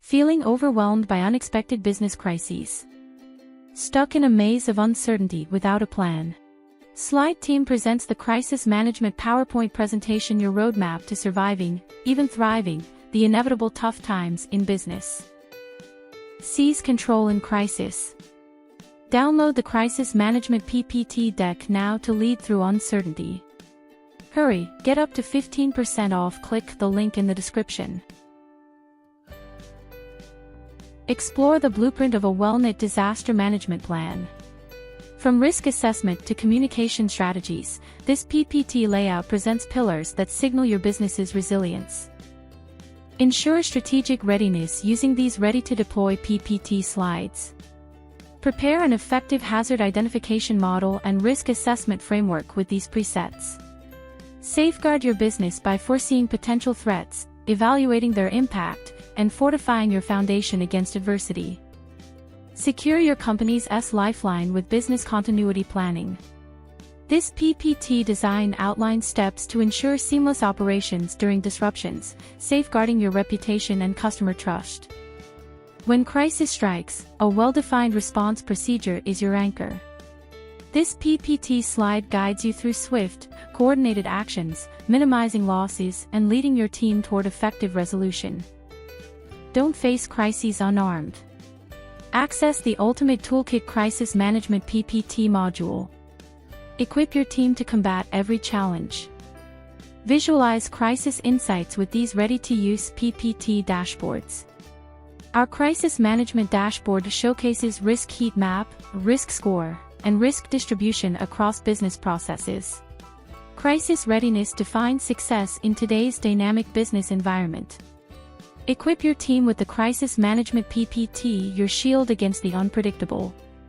Feeling overwhelmed by unexpected business crises? Stuck in a maze of uncertainty without a plan? SlideTeam presents the Crisis Management PowerPoint presentation, your roadmap to surviving, even thriving, the inevitable tough times in business. Seize control in crisis. Download the Crisis Management PPT Deck now to lead through uncertainty. Hurry, get up to 15% off. Click the link in the description. Explore the blueprint of a well-knit disaster management plan. From risk assessment to communication strategies, this PPT layout presents pillars that signal your business's resilience. Ensure strategic readiness using these ready-to-deploy PPT slides. Prepare an effective hazard identification model and risk assessment framework with these presets. Safeguard your business by foreseeing potential threats, evaluating their impact, and fortifying your foundation against adversity. Secure your company's lifeline with business continuity planning. This PPT design outlines steps to ensure seamless operations during disruptions, safeguarding your reputation and customer trust. When crisis strikes, a well-defined response procedure is your anchor. This PPT slide guides you through swift, coordinated actions, minimizing losses and leading your team toward effective resolution. Don't face crises unarmed. Access the ultimate Toolkit Crisis Management PPT module. Equip your team to combat every challenge. Visualize crisis insights with these ready-to-use PPT dashboards. Our Crisis Management Dashboard showcases risk heat map, risk score, and risk distribution across business processes. Crisis readiness defines success in today's dynamic business environment. Equip your team with the Crisis Management PPT, your shield against the unpredictable.